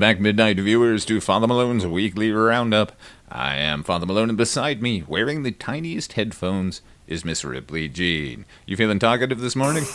back, midnight viewers, to Father Malone's weekly roundup. I am Father Malone, and beside me, wearing the tiniest headphones, is Miss Ripley Jean. You feeling talkative this morning?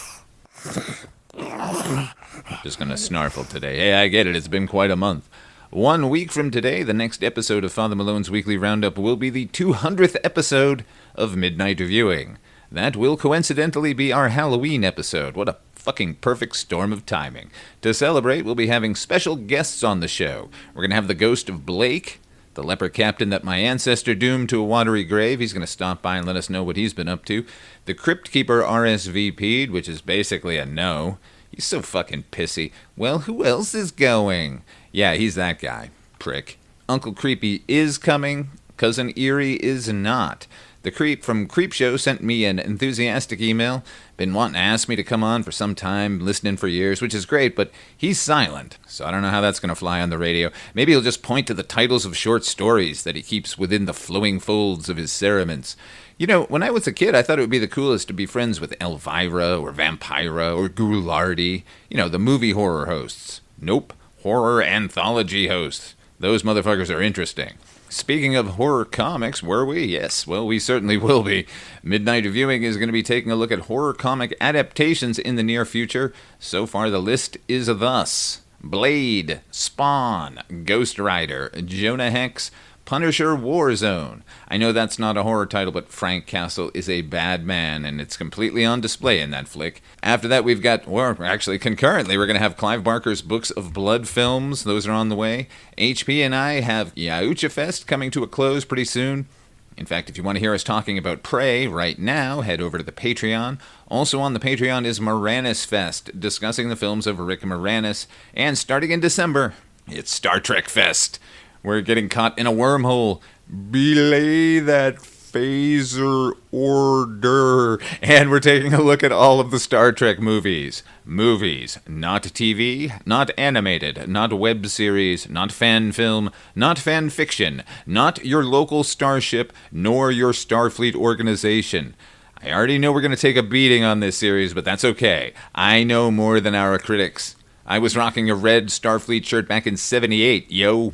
Just gonna snarfle today. Hey, I get it, it's been quite a month. 1 week from today, the next episode of Father Malone's weekly roundup will be the 200th episode of Midnight Viewing. That will coincidentally be our Halloween episode. What a fucking perfect storm of timing. To celebrate, we'll be having special guests on the show. We're going to have the ghost of Blake, the leper captain that my ancestor doomed to a watery grave. He's going to stop by and let us know what he's been up to. The crypt keeper RSVP'd, which is basically a no. He's so fucking pissy. Well, who else is going? Yeah, he's that guy. Prick. Uncle Creepy is coming. Cousin Eerie is not. The Creep from Creepshow sent me an enthusiastic email. Been wanting to ask me to come on for some time, listening for years, which is great, but he's silent, so I don't know how that's going to fly on the radio. Maybe he'll just point to the titles of short stories that he keeps within the flowing folds of his cerements. You know, when I was a kid, I thought it would be the coolest to be friends with Elvira or Vampira or Ghoulardi. You know, the movie horror hosts. Nope, horror anthology hosts. Those motherfuckers are interesting. Speaking of horror comics, were we? Yes, well, we certainly will be. Midnight Viewing is going to be taking a look at horror comic adaptations in the near future. So far, the list is thus: Blade, Spawn, Ghost Rider, Jonah Hex, Punisher Warzone. I know that's not a horror title, but Frank Castle is a bad man, and it's completely on display in that flick. After that, we've got, well, actually, concurrently, we're going to have Clive Barker's Books of Blood films. Those are on the way. HP and I have Yautja Fest coming to a close pretty soon. In fact, if you want to hear us talking about Prey right now, head over to the Patreon. Also on the Patreon is Moranis Fest, discussing the films of Rick Moranis. And starting in December, it's Star Trek Fest. We're getting caught in a wormhole. Belay that phaser order. And we're taking a look at all of the Star Trek movies. Movies, not TV, not animated, not web series, not fan film, not fan fiction, not your local starship, nor your Starfleet organization. I already know we're going to take a beating on this series, but that's okay. I know more than our critics. I was rocking a red Starfleet shirt back in '78, yo.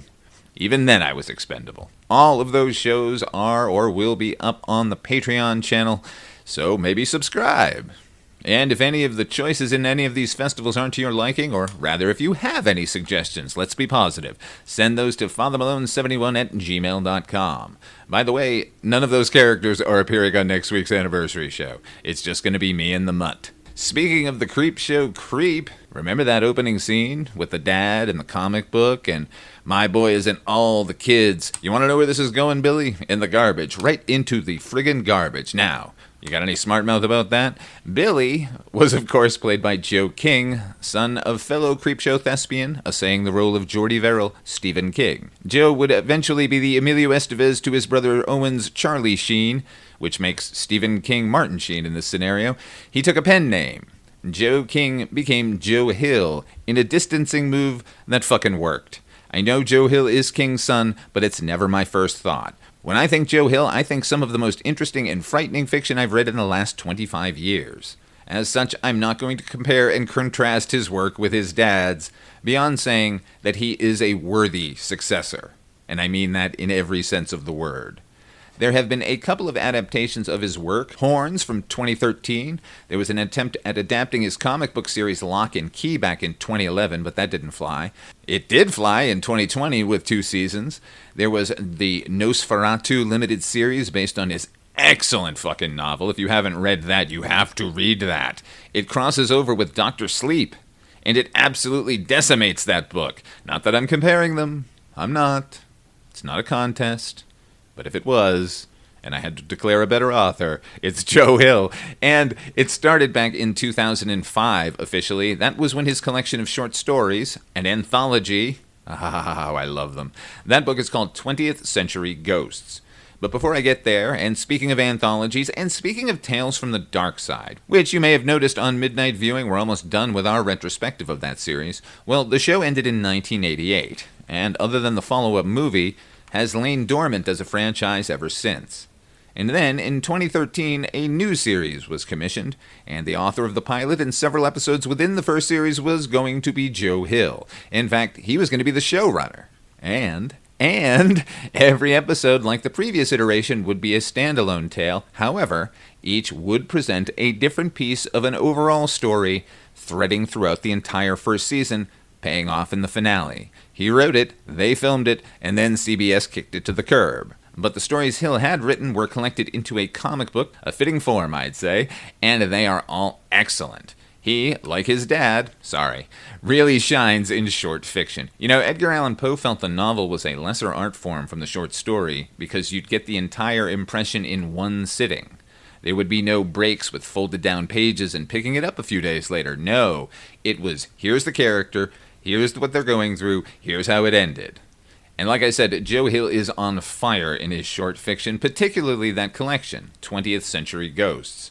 Even then I was expendable. All of those shows are or will be up on the Patreon channel, so maybe subscribe. And if any of the choices in any of these festivals aren't to your liking, or rather if you have any suggestions, let's be positive, send those to fathermalone71@gmail.com. By the way, none of those characters are appearing on next week's anniversary show. It's just going to be me and the mutt. Speaking of the Creep Show Creep, remember that opening scene with the dad and the comic book and my boy is in all the kids? You want to know where this is going, Billy? In the garbage. Right into the friggin' garbage. Now, you got any smart mouth about that? Billy was, of course, played by Joe King, son of fellow Creepshow thespian, essaying the role of Geordie Verrill, Stephen King. Joe would eventually be the Emilio Estevez to his brother Owen's Charlie Sheen, which makes Stephen King Martin Sheen in this scenario. He took a pen name. Joe King became Joe Hill in a distancing move that fucking worked. I know Joe Hill is King's son, but it's never my first thought. When I think Joe Hill, I think some of the most interesting and frightening fiction I've read in the last 25 years. As such, I'm not going to compare and contrast his work with his dad's, beyond saying that he is a worthy successor. And I mean that in every sense of the word. There have been a couple of adaptations of his work. Horns from 2013. There was an attempt at adapting his comic book series Lock and Key back in 2011, but that didn't fly. It did fly in 2020 with 2 seasons. There was the Nosferatu limited series based on his excellent fucking novel. If you haven't read that, you have to read that. It crosses over with Dr. Sleep, and it absolutely decimates that book. Not that I'm comparing them. I'm not. It's not a contest. But if it was, and I had to declare a better author, it's Joe Hill. And it started back in 2005, officially. That was when his collection of short stories, an anthology, I love them. That book is called 20th Century Ghosts. But before I get there, and speaking of anthologies, and speaking of Tales from the Dark Side, which you may have noticed on Midnight Viewing, we're almost done with our retrospective of that series. Well, the show ended in 1988, and other than the follow-up movie, has lain dormant as a franchise ever since. And then, in 2013, a new series was commissioned, and the author of the pilot and several episodes within the first series was going to be Joe Hill. In fact, he was going to be the showrunner. And every episode, like the previous iteration, would be a standalone tale. However, each would present a different piece of an overall story, threading throughout the entire first season, paying off in the finale. He wrote it, they filmed it, and then CBS kicked it to the curb. But the stories Hill had written were collected into a comic book, a fitting form, I'd say, and they are all excellent. He, like his dad, really shines in short fiction. You know, Edgar Allan Poe felt the novel was a lesser art form from the short story because you'd get the entire impression in one sitting. There would be no breaks with folded down pages and picking it up a few days later. No, it was, here's the character, here's what they're going through, here's how it ended. And like I said, Joe Hill is on fire in his short fiction, particularly that collection, 20th Century Ghosts.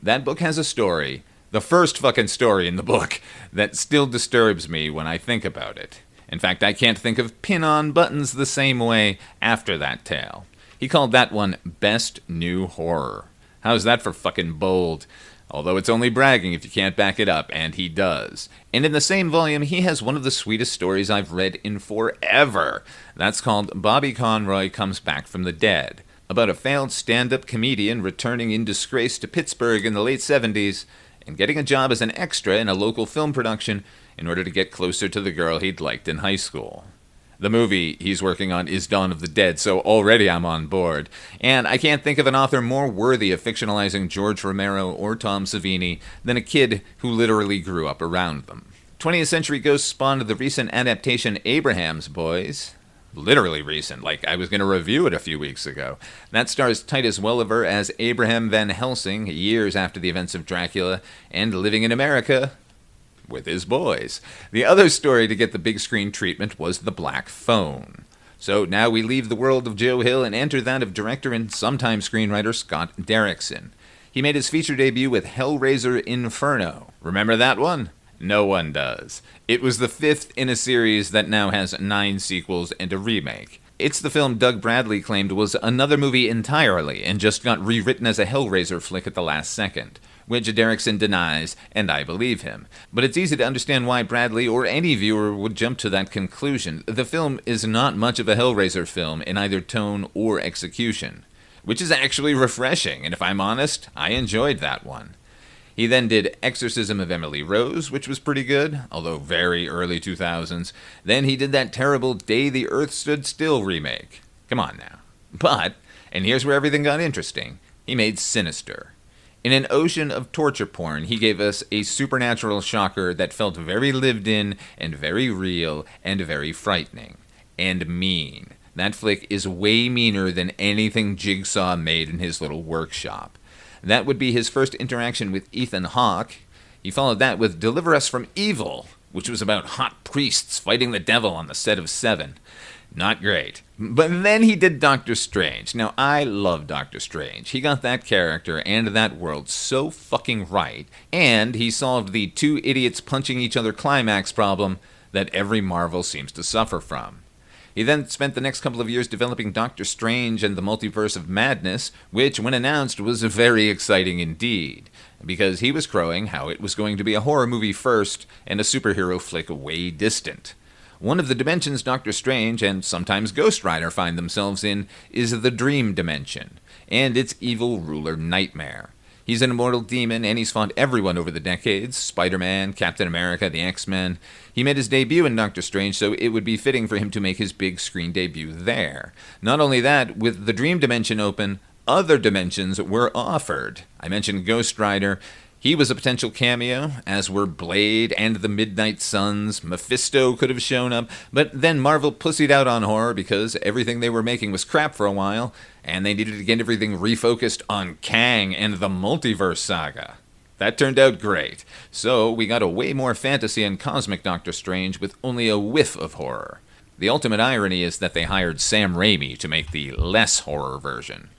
That book has a story, the first fucking story in the book, that still disturbs me when I think about it. In fact, I can't think of pin-on buttons the same way after that tale. He called that one Best New Horror. How's that for fucking bold? Although it's only bragging if you can't back it up, and he does. And in the same volume, he has one of the sweetest stories I've read in forever. That's called Bobby Conroy Comes Back from the Dead, about a failed stand-up comedian returning in disgrace to Pittsburgh in the late 70s and getting a job as an extra in a local film production in order to get closer to the girl he'd liked in high school. The movie he's working on is Dawn of the Dead, so already I'm on board. And I can't think of an author more worthy of fictionalizing George Romero or Tom Savini than a kid who literally grew up around them. 20th Century Ghosts spawned the recent adaptation Abraham's Boys. Literally recent, like I was going to review it a few weeks ago. That stars Titus Welliver as Abraham Van Helsing, years after the events of Dracula, and living in America with his boys. The other story to get the big screen treatment was The Black Phone. So now we leave the world of Joe Hill and enter that of director and sometime screenwriter Scott Derrickson. He made his feature debut with Hellraiser Inferno. Remember that one? No one does. It was the fifth in a series that now has 9 sequels and a remake. It's the film Doug Bradley claimed was another movie entirely and just got rewritten as a Hellraiser flick at the last second, which Derrickson denies, and I believe him. But it's easy to understand why Bradley or any viewer would jump to that conclusion. The film is not much of a Hellraiser film in either tone or execution, which is actually refreshing, and if I'm honest, I enjoyed that one. He then did Exorcism of Emily Rose, which was pretty good, although very early 2000s. Then he did that terrible Day the Earth Stood Still remake. Come on now. But, and here's where everything got interesting, he made Sinister. In an ocean of torture porn, he gave us a supernatural shocker that felt very lived in and very real and very frightening. And mean. That flick is way meaner than anything Jigsaw made in his little workshop. That would be his first interaction with Ethan Hawke. He followed that with Deliver Us from Evil, which was about hot priests fighting the devil on the set of Seven. Not great. But then he did Doctor Strange. Now, I love Doctor Strange. He got that character and that world so fucking right, and he solved the two idiots punching each other climax problem that every Marvel seems to suffer from. He then spent the next couple of years developing Doctor Strange and the Multiverse of Madness, which, when announced, was very exciting indeed, because he was crowing how it was going to be a horror movie first and a superhero flick way distant. One of the dimensions Doctor Strange and sometimes Ghost Rider find themselves in is the Dream Dimension, and its evil ruler Nightmare. He's an immortal demon, and he's fought everyone over the decades, Spider-Man, Captain America, the X-Men. He made his debut in Doctor Strange, so it would be fitting for him to make his big screen debut there. Not only that, with the Dream Dimension open, other dimensions were offered. I mentioned Ghost Rider. He was a potential cameo, as were Blade and the Midnight Suns. Mephisto could have shown up, but then Marvel pussied out on horror because everything they were making was crap for a while, and they needed to get everything refocused on Kang and the Multiverse Saga. That turned out great. So we got a way more fantasy and cosmic Doctor Strange with only a whiff of horror. The ultimate irony is that they hired Sam Raimi to make the less horror version.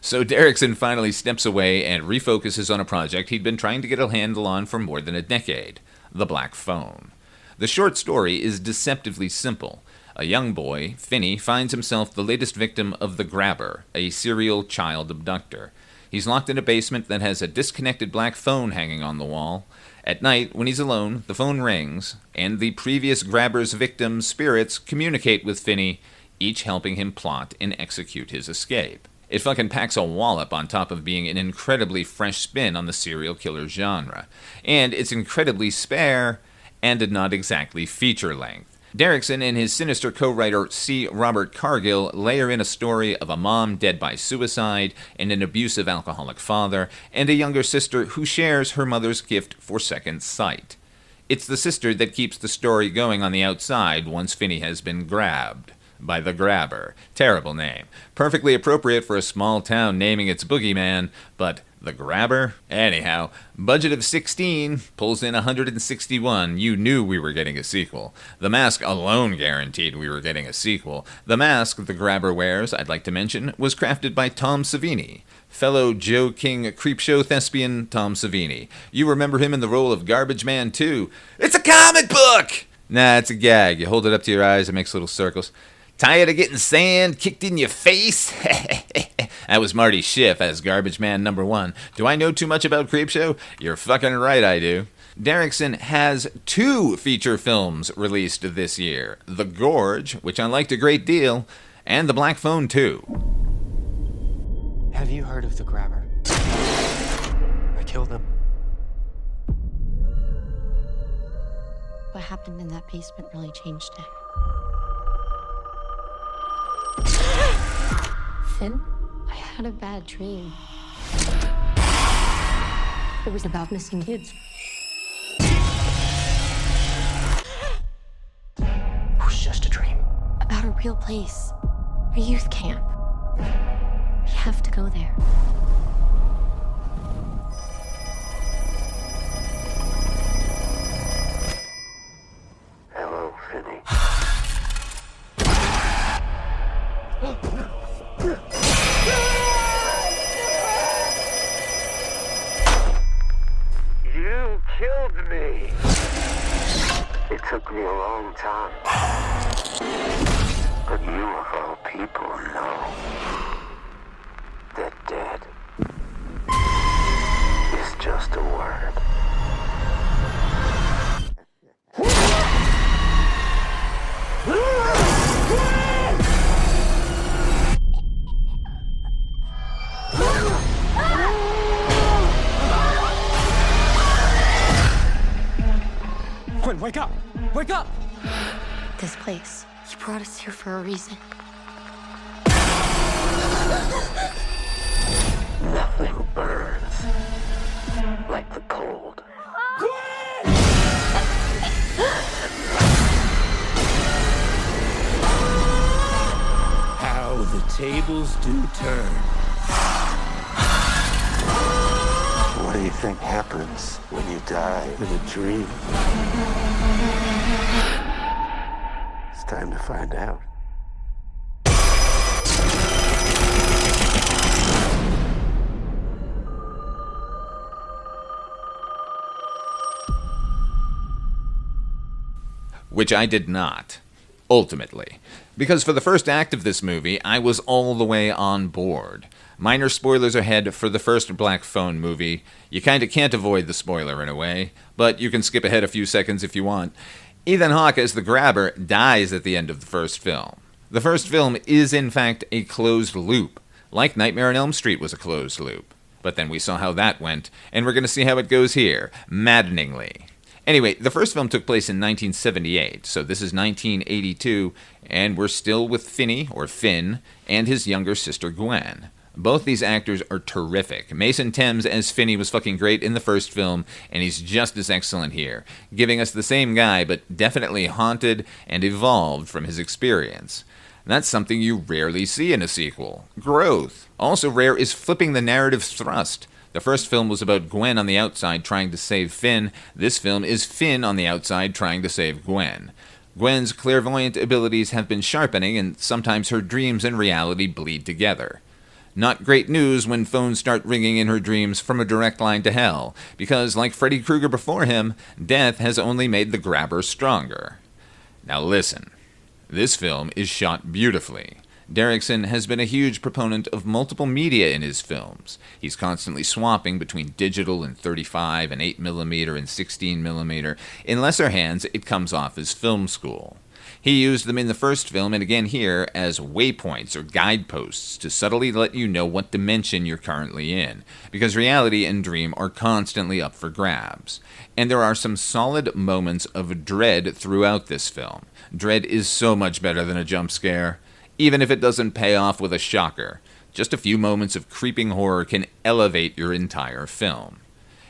So Derrickson finally steps away and refocuses on a project he'd been trying to get a handle on for more than a decade, The Black Phone. The short story is deceptively simple. A young boy, Finney, finds himself the latest victim of the Grabber, a serial child abductor. He's locked in a basement that has a disconnected black phone hanging on the wall. At night, when he's alone, the phone rings, and the previous Grabber's victims' spirits communicate with Finney, each helping him plot and execute his escape. It fucking packs a wallop on top of being an incredibly fresh spin on the serial killer genre. And it's incredibly spare and not exactly feature-length. Derrickson and his sinister co-writer C. Robert Cargill layer in a story of a mom dead by suicide and an abusive alcoholic father, and a younger sister who shares her mother's gift for second sight. It's the sister that keeps the story going on the outside once Finney has been grabbed by the Grabber. Terrible name. Perfectly appropriate for a small town naming its boogeyman, but the Grabber? Anyhow, budget of 16, pulls in 161. You knew we were getting a sequel. The mask alone guaranteed we were getting a sequel. The mask the Grabber wears, I'd like to mention, was crafted by Tom Savini. Fellow Joe King creepshow thespian Tom Savini. You remember him in the role of Garbage Man 2. It's a comic book! Nah, it's a gag. You hold it up to your eyes, it makes little circles. Tired of getting sand kicked in your face? That was Marty Schiff as Garbage Man #1. Do I know too much about Creepshow? You're fucking right I do. Derrickson has 2 feature films released this year. The Gorge, which I liked a great deal, and The Black Phone 2. Have you heard of the Grabber? I killed him. What happened in that basement really changed it. Finn, I had a bad dream. It was about missing kids. It was just a dream. About a real place. A youth camp. We have to go there. Hello, Finney. You killed me. It took me a long time. But you of all people know that dead is just a word. Quinn, wake up! Wake up! This place. You brought us here for a reason. Nothing burns like the cold. How the tables do turn. What do you think happens when you die in a dream? It's time to find out. Which I did not, ultimately. Because for the first act of this movie, I was all the way on board. Minor spoilers ahead for the first Black Phone movie. You kinda can't avoid the spoiler in a way, but you can skip ahead a few seconds if you want. Ethan Hawke as the Grabber dies at the end of the first film. The first film is in fact a closed loop, like Nightmare on Elm Street was a closed loop. But then we saw how that went, and we're gonna see how it goes here, maddeningly. Anyway, the first film took place in 1978, so this is 1982, and we're still with Finney, or Finn, and his younger sister Gwen. Both these actors are terrific. Mason Thames as Finney was fucking great in the first film, and he's just as excellent here, giving us the same guy, but definitely haunted and evolved from his experience. That's something you rarely see in a sequel. Growth. Also rare is flipping the narrative thrust. The first film was about Gwen on the outside trying to save Finn. This film is Finn on the outside trying to save Gwen. Gwen's clairvoyant abilities have been sharpening, and sometimes her dreams and reality bleed together. Not great news when phones start ringing in her dreams from a direct line to hell, because like Freddy Krueger before him, death has only made the Grabber stronger. Now listen, This film is shot beautifully. Derrickson has been a huge proponent of multiple media in his films. He's constantly swapping between digital and 35 and 8mm and 16mm. In lesser hands, it comes off as film school. He used them in the first film and again here as waypoints or guideposts to subtly let you know what dimension you're currently in, because reality and dream are constantly up for grabs. And there are some solid moments of dread throughout this film. Dread is so much better than a jump scare. Even if it doesn't pay off with a shocker, just a few moments of creeping horror can elevate your entire film.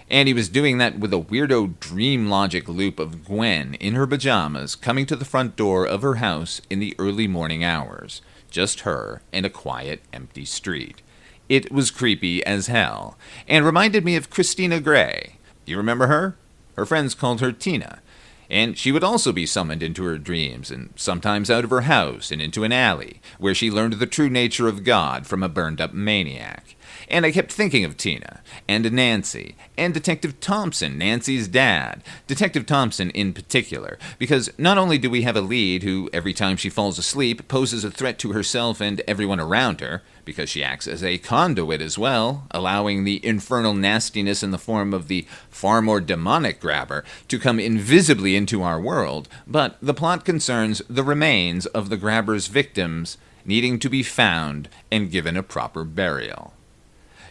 And he was doing that with a weirdo dream logic loop of Gwen in her pajamas coming to the front door of her house in the early morning hours. Just her and a quiet, empty street. It was creepy as hell, and reminded me of Christina Grey. You remember her? Her friends called her Tina. And she would also be summoned into her dreams, and sometimes out of her house and into an alley, where she learned the true nature of God from a burned-up maniac. And I kept thinking of Tina, and Nancy, and Detective Thompson, Nancy's dad. Detective Thompson in particular, because not only do we have a lead who, every time she falls asleep, poses a threat to herself and everyone around her, because she acts as a conduit as well, allowing the infernal nastiness in the form of the far more demonic grabber to come invisibly into our world, but the plot concerns the remains of the grabber's victims needing to be found and given a proper burial.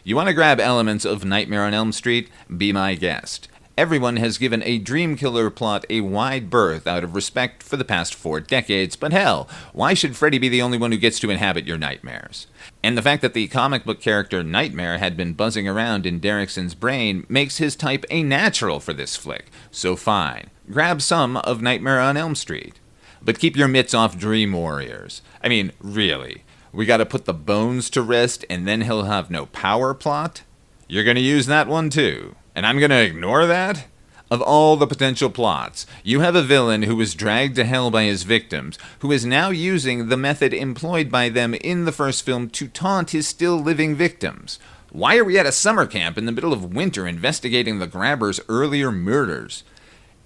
You want to grab elements of Nightmare on Elm Street? Be my guest. Everyone has given a dream killer plot a wide berth out of respect for the past 4 decades, but hell, why should Freddy be the only one who gets to inhabit your nightmares? And the fact that the comic book character Nightmare had been buzzing around in Derrickson's brain makes his type a natural for this flick, so fine, grab some of Nightmare on Elm Street. But keep your mitts off Dream Warriors. I mean, really, we gotta put the bones to rest and then he'll have no power plot? You're gonna use that one too? And I'm going to ignore that? Of all the potential plots, you have a villain who was dragged to hell by his victims, who is now using the method employed by them in the first film to taunt his still living victims. Why are we at a summer camp in the middle of winter investigating the grabber's earlier murders?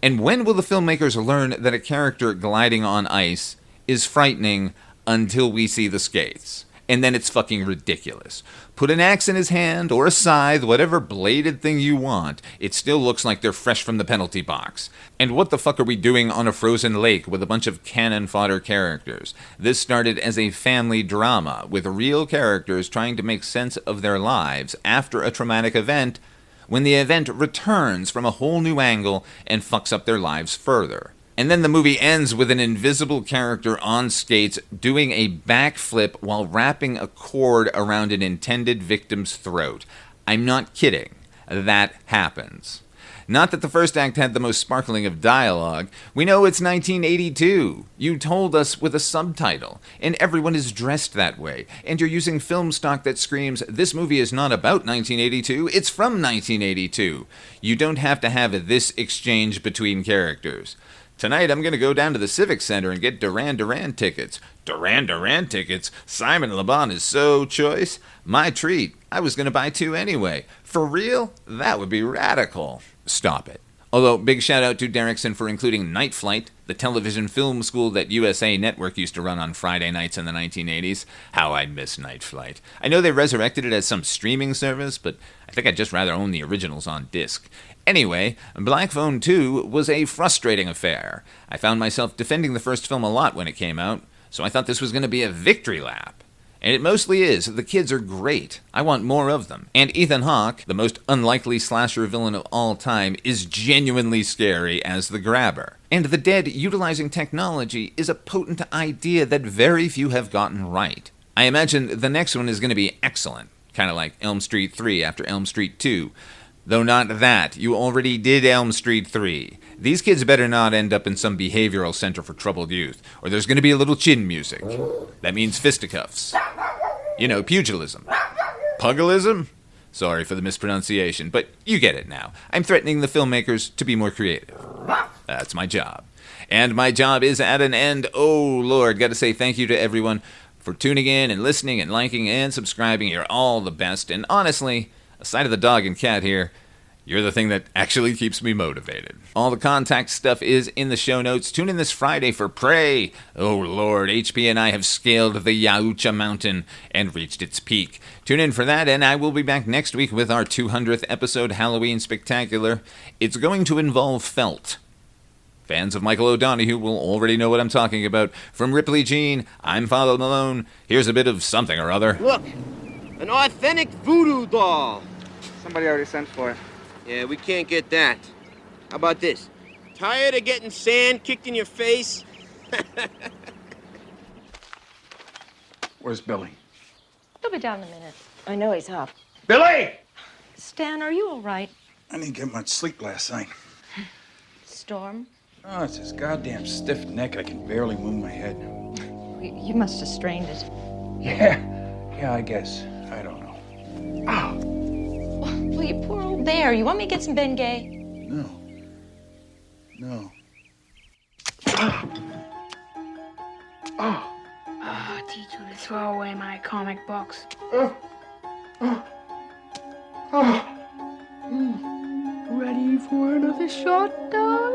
And when will the filmmakers learn that a character gliding on ice is frightening until we see the skates? And then it's fucking ridiculous. Put an axe in his hand, or a scythe, whatever bladed thing you want, it still looks like they're fresh from the penalty box. And what the fuck are we doing on a frozen lake with a bunch of cannon fodder characters? This started as a family drama, with real characters trying to make sense of their lives after a traumatic event, when the event returns from a whole new angle and fucks up their lives further. And then the movie ends with an invisible character on skates doing a backflip while wrapping a cord around an intended victim's throat. I'm not kidding. That happens. Not that the first act had the most sparkling of dialogue. We know it's 1982. You told us with a subtitle. And everyone is dressed that way. And you're using film stock that screams, this movie is not about 1982, it's from 1982. You don't have to have this exchange between characters. Tonight, I'm going to go down to the Civic Center and get Duran Duran tickets. Duran Duran tickets? Simon Le Bon is so choice. My treat. I was going to buy 2 anyway. For real? That would be radical. Stop it. Although, big shout out to Derrickson for including Night Flight, the television film school that USA Network used to run on Friday nights in the 1980s. How I miss Night Flight. I know they resurrected it as some streaming service, but I think I'd just rather own the originals on disc. Anyway, Black Phone 2 was a frustrating affair. I found myself defending the first film a lot when it came out, so I thought this was going to be a victory lap. And it mostly is. The kids are great. I want more of them. And Ethan Hawke, the most unlikely slasher villain of all time, is genuinely scary as the grabber. And the dead utilizing technology is a potent idea that very few have gotten right. I imagine the next one is going to be excellent, kind of like Elm Street 3 after Elm Street 2. Though not that, you already did Elm Street 3. These kids better not end up in some behavioral center for troubled youth, or there's going to be a little chin music. That means fisticuffs. You know, pugilism. Pugilism? Sorry for the mispronunciation, but you get it now. I'm threatening the filmmakers to be more creative. That's my job. And my job is at an end. Oh, Lord, got to say thank you to everyone for tuning in and listening and liking and subscribing. You're all the best, and honestly, aside of the dog and cat here, You're the thing that actually keeps me motivated. All the contact stuff is in the show notes. Tune in this Friday for Prey. Oh Lord, HP and I have scaled the Yaucha mountain and reached its peak. Tune in for that, and I will be back next week with our 200th episode Halloween Spectacular. It's going to involve felt. Fans of Michael O'Donoghue will already know what I'm talking about. From Ripley Jean, I'm Father Malone. Here's a bit of something or other. Look, an authentic voodoo doll. Somebody already sent for it. Yeah, we can't get that. How about this? Tired of getting sand kicked in your face? Where's Billy? He'll be down in a minute. I know he's up. Billy! Stan, are you all right? I didn't get much sleep last night. Storm? Oh, it's this goddamn stiff neck. I can barely move my head. You must have strained it. Yeah, I guess. I don't know. Ow! Well, you poor old bear. You want me to get some Bengay? No. Teacher, to throw away my comic books. Ready for another shot, Dad?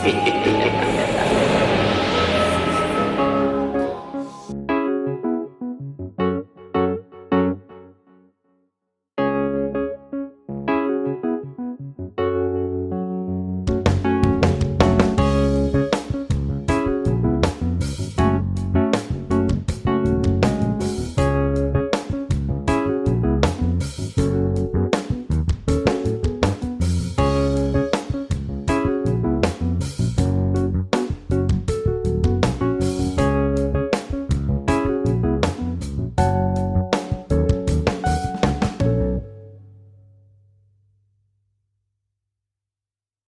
Hehehe